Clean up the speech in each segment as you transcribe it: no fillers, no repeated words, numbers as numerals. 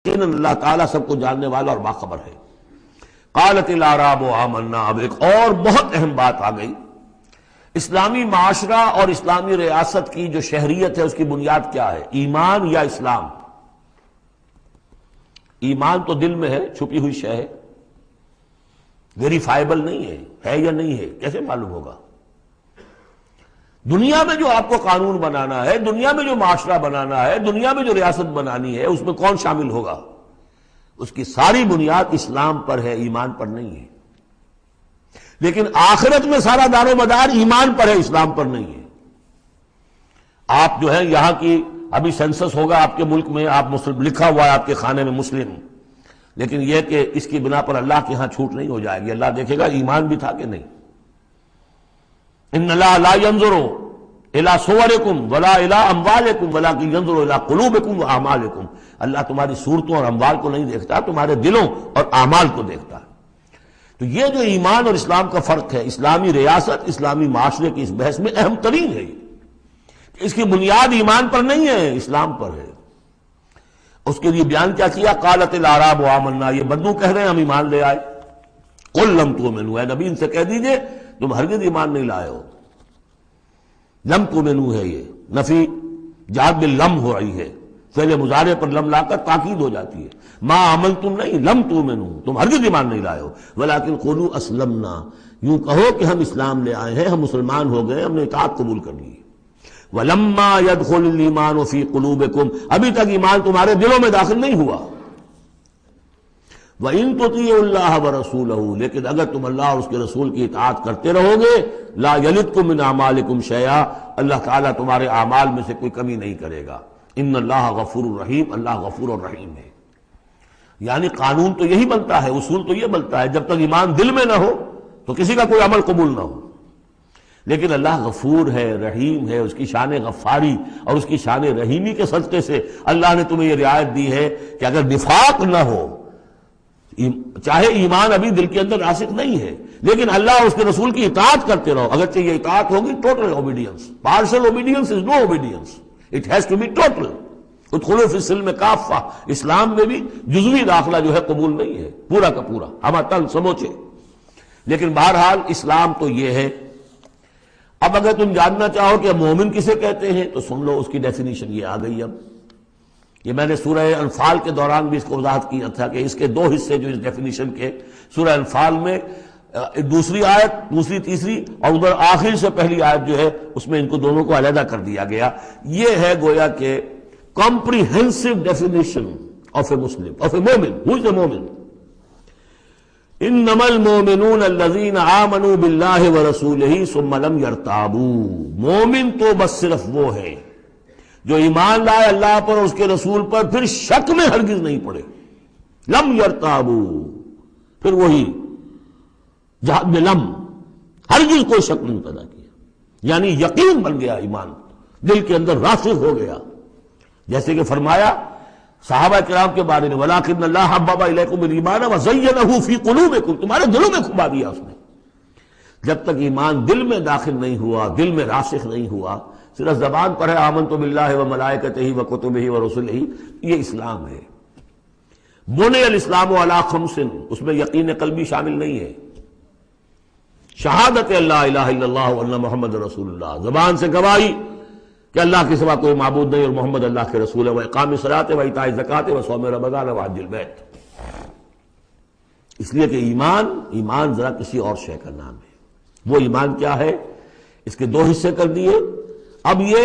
یقیناً اللہ تعالیٰ سب کو جاننے والا اور باخبر ہے۔ قالت الاعراب آمنا، اب ایک اور بہت اہم بات آ گئی۔ اسلامی معاشرہ اور اسلامی ریاست کی جو شہریت ہے اس کی بنیاد کیا ہے؟ ایمان یا اسلام؟ ایمان تو دل میں ہے، چھپی ہوئی شے ہے، ویریفائبل نہیں ہے یا نہیں ہے، کیسے معلوم ہوگا؟ دنیا میں جو آپ کو قانون بنانا ہے، دنیا میں جو معاشرہ بنانا ہے، دنیا میں جو ریاست بنانی ہے، اس میں کون شامل ہوگا؟ اس کی ساری بنیاد اسلام پر ہے، ایمان پر نہیں ہے۔ لیکن آخرت میں سارا دار و مدار ایمان پر ہے، اسلام پر نہیں ہے۔ آپ جو ہے یہاں کی ابھی سینسس ہوگا آپ کے ملک میں، آپ مسلم لکھا ہوا ہے آپ کے خانے میں مسلم، لیکن یہ کہ اس کی بنا پر اللہ کے ہاں چھوٹ نہیں ہو جائے گی، اللہ دیکھے گا ایمان بھی تھا کہ نہیں۔ ان اللہ لا ينظر الى صورکم ولا الى اموالکم ولکن ينظر الى قلوبکم واعمالکم، اللہ تمہاری صورتوں اور اموال کو نہیں دیکھتا، تمہارے دلوں اور اعمال کو دیکھتا ہے۔ تو یہ جو ایمان اور اسلام کا فرق ہے، اسلامی ریاست اسلامی معاشرے کی اس بحث میں اہم ترین ہے، اس کی بنیاد ایمان پر نہیں ہے، اسلام پر ہے۔ اس کے لیے بیان کیا کیا؟ قالت الاعراب آمنا، یہ بدو کہہ رہے ہیں ہم ایمان لے آئے۔ قل لم تؤمنوا، اے نبی ان سے کہہ دیجئے تم ہرگز ایمان نہیں لائے ہو۔ لم تؤمنوا ہے، یہ نفی جہاد باللم ہو رہی ہے، فعل مضارع پر لم لا کر تاکید ہو جاتی ہے۔ ما آمنتم نہیں، لم تؤمنوا، تم ہرگز ایمان نہیں لائے ہو، ولکن قولوا اسلمنا، یوں کہو کہ ہم اسلام لے آئے ہیں، ہم مسلمان ہو گئے، ہم نے اطاعت قبول کر لی۔ وَلَمَّا يَدْخُلِ الْإِيمَانُ فِي قُلُوبِكُمْ، ابھی تک ایمان تمہارے دلوں میں داخل نہیں ہوا۔ وَإِن تُطِيعُوا اللَّهَ وَرَسُولَهُ، لیکن اگر تم اللہ اور اس کے رسول کی اطاعت کرتے رہو گے، لَا يَلِدْكُم مِّنْ أَعْمَالِكُمْ شَيْئًا، اللہ تعالیٰ تمہارے اعمال میں سے کوئی کمی نہیں کرے گا۔ ان اللہ غفور الرحیم، اللہ غفور الرحیم ہے۔ یعنی قانون تو یہی بنتا ہے، اصول تو یہ بنتا ہے، جب تک ایمان دل میں نہ ہو تو کسی کا کوئی عمل قبول نہ ہو۔ لیکن اللہ غفور ہے، رحیم ہے، اس کی شان غفاری اور اس کی شان رحیمی کے صدقے سے اللہ نے تمہیں یہ رعایت دی ہے کہ اگر نفاق نہ ہو، چاہے ایمان ابھی دل کے اندر راسخ نہیں ہے، لیکن اللہ اور اس کے رسول کی اطاعت کرتے رہو، اگرچہ یہ اطاعت ہوگی total obedience, partial obedience is no obedience, it has to be total. ادخلوا فی السلم کافہ، اسلام میں بھی جزوی داخلہ جو ہے قبول نہیں ہے، پورا کا پورا ہمہ تن سموچے۔ لیکن بہرحال اسلام تو یہ ہے۔ اب اگر تم جاننا چاہو کہ مومن کسے کہتے ہیں تو سن لو، اس کی ڈیفینیشن یہ آ گئی۔ اب یہ میں نے سورہ انفال کے دوران بھی اس کو وضاحت کیا تھا کہ اس کے دو حصے جو اس ڈیفینیشن کے، سورہ انفال میں دوسری آیت، دوسری تیسری، اور ادھر آخر سے پہلی آیت جو ہے اس میں ان کو دونوں کو علیحدہ کر دیا گیا۔ یہ ہے گویا کہ comprehensive definition of a Muslim, of a مومن۔ Who is a مومن؟ انما المؤمنون الذين آمنوا بالله ورسوله ثم لم يرتابوا، مومن تو بس صرف وہ ہے جو ایمان لائے اللہ پر اور اس کے رسول پر، پھر شک میں ہرگز نہیں پڑے۔ لم يرتابوا، پھر وہی جہاد میں لم، ہرگز کوئی شک نہیں پیدا کیا، یعنی یقین بن گیا، ایمان دل کے اندر راسخ ہو گیا۔ جیسے کہ فرمایا صحابہ کرام کے بارے میں، وَلَٰكِنَّ اللَّهَ حَبَّبَ إِلَيْكُمُ الْإِيمَانَ وَزَيَّنَهُ فِي قُلُوبِكُمْ، تمہارے دلوں میں کھبا دیا اس نے۔ جب تک ایمان دل میں داخل نہیں ہوا، دل میں راسخ نہیں ہوا، صرف زبان پر ہے آمنت باللہ وملائکتہ وکتبہ ورسلہ، یہ اسلام ہے۔ بنی الاسلام علی خمس، اس میں یقین قلبی شامل نہیں ہے۔ شہادت اللہ الہ الا اللہ وان محمد رسول اللہ، زبان سے گواہی کہ اللہ کے سوا کوئی معبود نہیں اور محمد اللہ کے رسول ہے، وإقام الصلاۃ وإیتاء الزکوٰۃ وصوم رمضان وحج البیت۔ اس لیے کہ ایمان ذرا کسی اور شے کا نام ہے۔ وہ ایمان کیا ہے؟ اس کے دو حصے کر دیے۔ اب یہ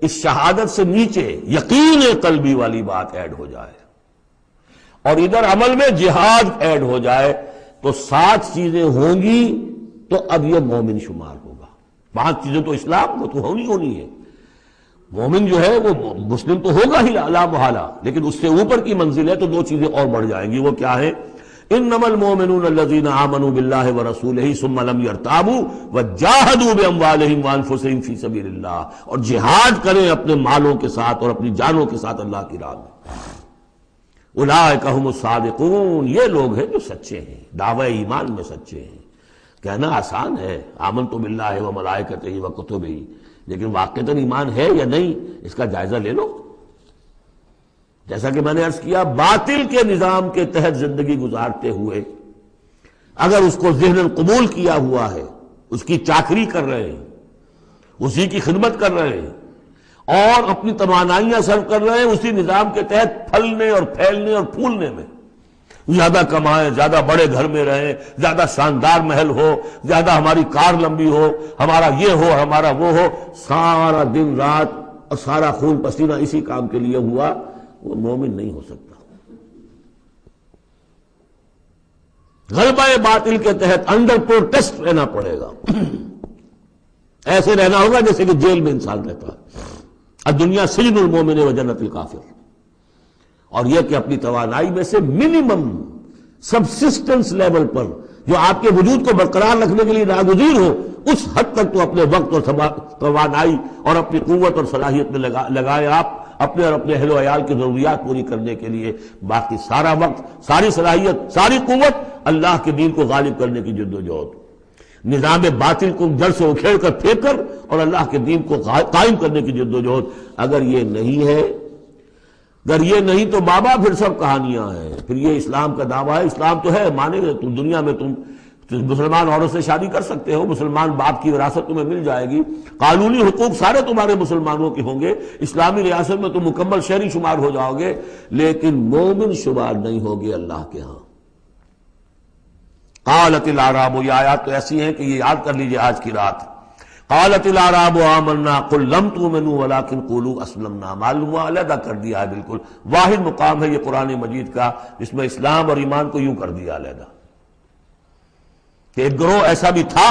اس شہادت سے نیچے یقین قلبی والی بات ایڈ ہو جائے اور ادھر عمل میں جہاد ایڈ ہو جائے تو 7 چیزیں ہوں گی تو اب یہ مومن شمار ہوگا۔ 5 چیزیں تو اسلام وہ تو ہونی ہے۔ مومن جو ہے وہ مسلم تو ہوگا ہی لا محالہ، لیکن اس سے اوپر کی منزل ہے تو 2 چیزیں اور بڑھ جائیں گی۔ وہ کیا ہے؟ انما المؤمنون الذين آمنوا بالله ورسوله ثم لم يرتابوا وجاهدوا باموالهم وانفسهم في سبيل الله، اور جہاد کریں اپنے مالوں کے ساتھ اور اپنی جانوں کے ساتھ اللہ کی راہ میں۔ اولئک هم الصادقون، یہ لوگ ہیں جو سچے ہیں، دعوی ایمان میں سچے ہیں۔ کہنا آسان ہے آمنت باللہ وملائکتہ وکتبہ، لیکن واقعتاً ایمان ہے یا نہیں اس کا جائزہ لے لو۔ جیسا کہ میں نے عرض کیا، باطل کے نظام کے تحت زندگی گزارتے ہوئے اگر اس کو ذہن قبول کیا ہوا ہے، اس کی چاکری کر رہے ہیں، اسی کی خدمت کر رہے ہیں اور اپنی توانائیاں صرف کر رہے ہیں اسی نظام کے تحت پھلنے اور پھیلنے اور پھولنے میں، زیادہ کمائیں، زیادہ بڑے گھر میں رہیں، زیادہ شاندار محل ہو، زیادہ ہماری کار لمبی ہو، ہمارا یہ ہو، ہمارا وہ ہو، سارا دن رات اور سارا خون پسینہ اسی کام کے لیے ہوا، وہ مومن نہیں ہو سکتا۔ غلبہ باطل کے تحت انڈر پروٹیسٹ رہنا پڑے گا، ایسے رہنا ہوگا جیسے کہ جیل میں انسان رہتا ہے۔ الدنیا سجن المومن و جنت الکافر، اور یہ کہ اپنی توانائی میں سے منیمم سبسسٹنس لیول پر جو آپ کے وجود کو برقرار رکھنے کے لیے ناگزیر ہو، اس حد تک تو اپنے وقت اور توانائی اور اپنی قوت اور صلاحیت میں لگائے آپ اپنے اور اپنے اہل و عیال کی ضروریات پوری کرنے کے لیے۔ باقی سارا وقت، ساری صلاحیت، ساری قوت اللہ کے دین کو غالب کرنے کی جد و جہد، نظام باطل کو جڑ سے اکھیڑ کر پھینک کر اور اللہ کے دین کو قائم کرنے کی جد و جہد۔ اگر یہ نہیں ہے، اگر یہ نہیں تو بابا پھر سب کہانیاں ہیں، پھر یہ اسلام کا دعویٰ ہے۔ اسلام تو ہے، مانے گا تم دنیا میں تم مسلمان عورت سے شادی کر سکتے ہو، مسلمان باپ کی وراثت تمہیں مل جائے گی، قانونی حقوق سارے تمہارے مسلمانوں کے ہوں گے، اسلامی ریاست میں تم مکمل شہری شمار ہو جاؤ گے، لیکن مومن شمار نہیں ہوگے اللہ کے ہاں۔ قالت الاعراب، یہ آیات تو ایسی ہیں کہ یہ یاد کر لیجئے آج کی رات۔ قالت الاعراب آمنا قل لم تؤمنوا ولكن قولوا اسلمنا، معلوم ہوا علیحدہ کر دیا ہے، بالکل واحد مقام ہے یہ قرآن مجید کا جس میں اسلام اور ایمان کو یوں کر دیا علیحدہ، کہ ایک گروہ ایسا بھی تھا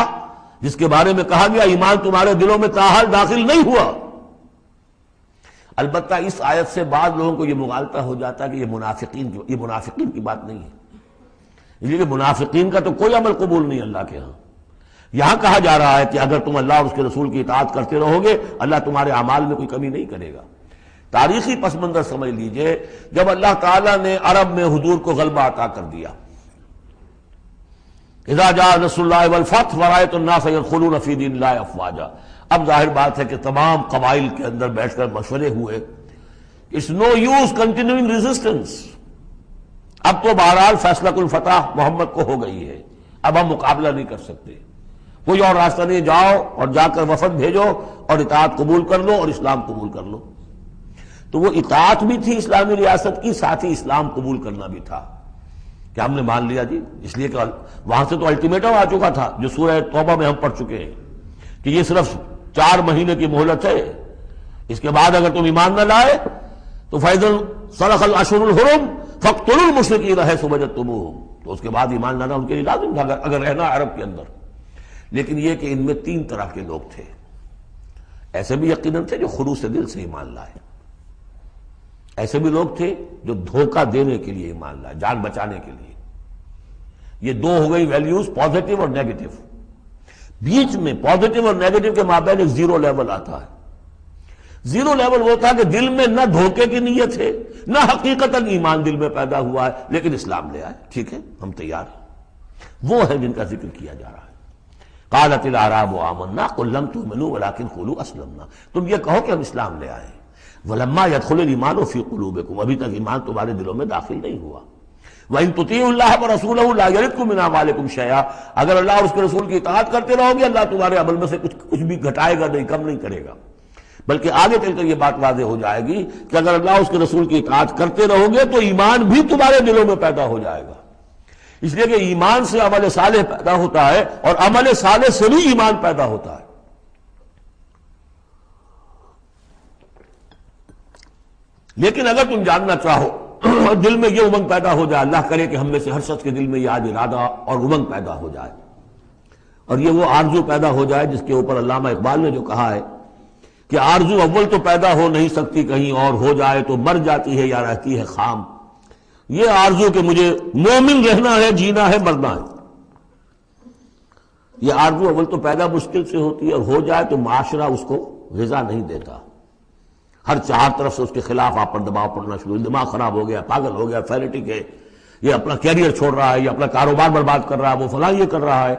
جس کے بارے میں کہا گیا ایمان تمہارے دلوں میں تاحال داخل نہیں ہوا۔ البتہ اس آیت سے بعض لوگوں کو یہ مغالطہ ہو جاتا ہے کہ یہ منافقین کی بات نہیں ہے، اس لیے کہ منافقین کا تو کوئی عمل قبول نہیں اللہ کے ہاں۔ یہاں کہا جا رہا ہے کہ اگر تم اللہ اور اس کے رسول کی اطاعت کرتے رہو گے اللہ تمہارے اعمال میں کوئی کمی نہیں کرے گا۔ تاریخی پس منظر سمجھ لیجئے، جب اللہ تعالیٰ نے عرب میں حضور کو غلبہ عطا کر دیا، اذا جاء نصر اللہ والفتح ورأیت الناس يدخلون فی دین اللہ افواجا، اب ظاہر بات ہے کہ تمام قبائل کے اندر بیٹھ کر مشورے ہوئے، it's no use continuing resistance, اب تو بہرحال فیصلہ الفتح محمد کو ہو گئی ہے، اب ہم مقابلہ نہیں کر سکتے، کوئی اور راستہ نہیں، جاؤ اور جا کر وفد بھیجو اور اطاعت قبول کر لو اور اسلام قبول کر لو۔ تو وہ اطاعت بھی تھی اسلامی ریاست کی، ساتھ ہی اسلام قبول کرنا بھی تھا کہ ہم نے مان لیا جی، اس لیے کہ وہاں سے تو الٹیمیٹم آ چکا تھا جو سورہ توبہ میں ہم پڑھ چکے ہیں کہ یہ صرف 4 مہینے کی مہلت ہے، اس کے بعد اگر تم ایمان نہ لائے تو فَإِذَا انْسَلَخَ الْأَشْهُرُ الْحُرُمُ فَاقْتُلُوا الْمُشْرِكِينَ حَيْثُ وَجَدتُّمُوهُمْ، تو اس کے بعد ایمان لانا ان کے لیے لازم تھا اگر رہنا عرب کے اندر۔ لیکن یہ کہ ان میں 3 طرح کے لوگ تھے، ایسے بھی یقیناً تھے جو خلوص دل سے ایمان لائے، ایسے بھی لوگ تھے جو دھوکہ دینے کے لیے ایمان لائے، جان بچانے کے لیے۔ یہ 2 ہو گئی ویلیوز، پازیٹو اور نیگیٹو۔ بیچ میں پازیٹو اور نیگیٹو کے مابین ایک زیرو لیول آتا ہے۔ زیرو لیول وہ تھا کہ دل میں نہ دھوکے کی نیت ہے نہ حقیقتاً ایمان دل میں پیدا ہوا ہے، لیکن اسلام لے آئے، ٹھیک ہے ہم تیار ہیں، وہ ہے جن کا ذکر کیا جا رہا ہے۔ قالت الاعراب آمنا قل لم تؤمنوا ولكن قولوا اسلمنا، تم یہ کہو کہ ہم اسلام لے آئے، ولما يدخل الايمان في قلوبكم، ابھی تک ایمان تمہارے دلوں میں داخل نہیں ہوا۔ وَإِن تُطِيعُوا اللَّهَ وَرَسُولَهُ لَا يَلِدْكُم مِّنْ أَعْمَالِكُم شَيْئًا، اگر اللہ اور اس کے رسول کی اطاعت کرتے رہو گے اللہ تمہارے عمل میں سے کچھ بھی گھٹائے گا نہیں، کم نہیں کرے گا، بلکہ آگے چل کر یہ بات واضح ہو جائے گی کہ اگر اللہ اور اس کے رسول کی اطاعت کرتے رہو گے تو ایمان بھی تمہارے دلوں میں پیدا ہو جائے گا، اس لیے کہ ایمان سے عمل صالح پیدا ہوتا ہے اور عمل صالح سے بھی ایمان پیدا ہوتا ہے۔ لیکن اگر تم جاننا چاہو اور دل میں یہ امنگ پیدا ہو جائے، اللہ کرے کہ ہم میں سے ہر شخص کے دل میں یہ آج ارادہ اور امنگ پیدا ہو جائے اور یہ وہ آرزو پیدا ہو جائے جس کے اوپر علامہ اقبال نے جو کہا ہے کہ آرزو اول تو پیدا ہو نہیں سکتی کہیں اور، ہو جائے تو مر جاتی ہے یا رہتی ہے خام، یہ آرزو کہ مجھے مومن رہنا ہے، جینا ہے، مرنا ہے، یہ آرزو اول تو پیدا مشکل سے ہوتی ہے اور ہو جائے تو معاشرہ اس کو غذا نہیں دیتا، ہر 4 طرف سے اس کے خلاف آپ پر دباؤ پڑنا شروع، دماغ خراب ہو گیا، پاگل ہو گیا، فینیٹک ہے، یہ اپنا کیریئر چھوڑ رہا ہے، یہ اپنا کاروبار برباد کر رہا ہے، وہ فلاں یہ کر رہا ہے،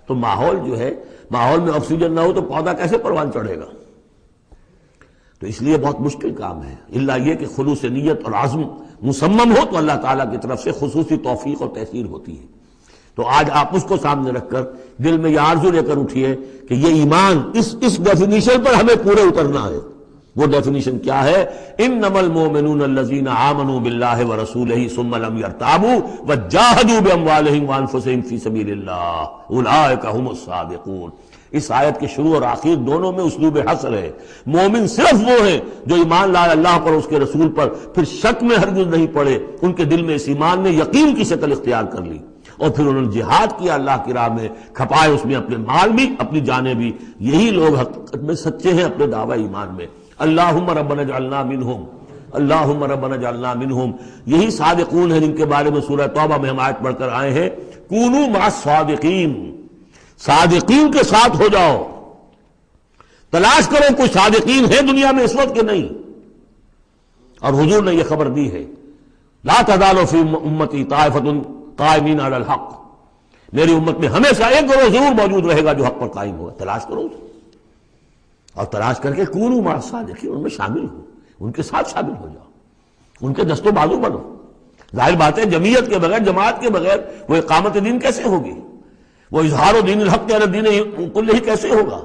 تو ماحول جو ہے، ماحول میں آکسیجن نہ ہو تو پودا کیسے پروان چڑھے گا؟ تو اس لیے بہت مشکل کام ہے، الا یہ کہ خلوص نیت اور عزم مصمم ہو تو اللہ تعالیٰ کی طرف سے خصوصی توفیق اور تحصیل ہوتی ہے۔ تو آج آپ اس کو سامنے رکھ کر دل میں یہ آرزو لے کر اٹھیے کہ یہ ایمان اس ڈیفینیشن پر ہمیں پورے اترنا ہے۔ وہ ڈیفینیشن کیا ہے؟ انما المؤمنون الذین آمنوا باللہ ورسولہ ثم لم یرتابوا وجاہدوا باموالہم وانفسہم فی سبیل اللہ اولئک ھم الصادقون۔ اس آیت کے شروع اور آخر دونوں میں اسلوب حصر ہے۔ مومن صرف وہ ہیں جو ایمان لائے اللہ پر، اس کے رسول پر، پھر شک میں ہرگز نہیں پڑے، ان کے دل میں اس ایمان نے یقین کی شکل اختیار کر لی، اور پھر انہوں نے جہاد کیا اللہ کی راہ میں، کھپائے اس میں اپنے مال بھی اپنی جانیں بھی۔ یہی لوگ حقیقت میں سچے ہیں اپنے دعوی ایمان میں۔ اللہم ربنا اجعلنا منہم، اللہم ربنا اجعلنا منہم، یہی صادقون ہیں جن کے بارے میں سورہ توبہ میں ہم آیت پڑھ کر آئے ہیں، کونوا مع الصادقین، صادقین کے ساتھ ہو جاؤ۔ تلاش کرو کوئی صادقین ہے دنیا میں اس وقت کے نہیں۔ اور حضور نے یہ خبر دی ہے، لا تزال فی امتی طائفۃ قائمین علی الحق، میری امت میں ہمیشہ ایک گروہ ضرور موجود رہے گا جو حق پر قائم ہوگا۔ تلاش کرو اسے، اور تلاش کر کے کونوا مع الصادقین، ان میں شامل ہو، ان کے ساتھ شامل ہو جاؤ، ان کے دست و بازو بنو۔ ظاہر بات ہے جمعیت کے بغیر، جماعت کے بغیر وہ اقامت دین کیسے ہوگی؟ وہ اظہار دین الحق علی الدین کلہ کیسے ہوگا؟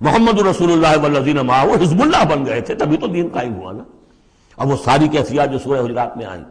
محمد رسول اللہ والذین معہ حزب اللہ بن گئے تھے، تبھی تو دین قائم ہوا نا۔ اب وہ ساری کیفیات جو سورہ حجرات میں آئیں،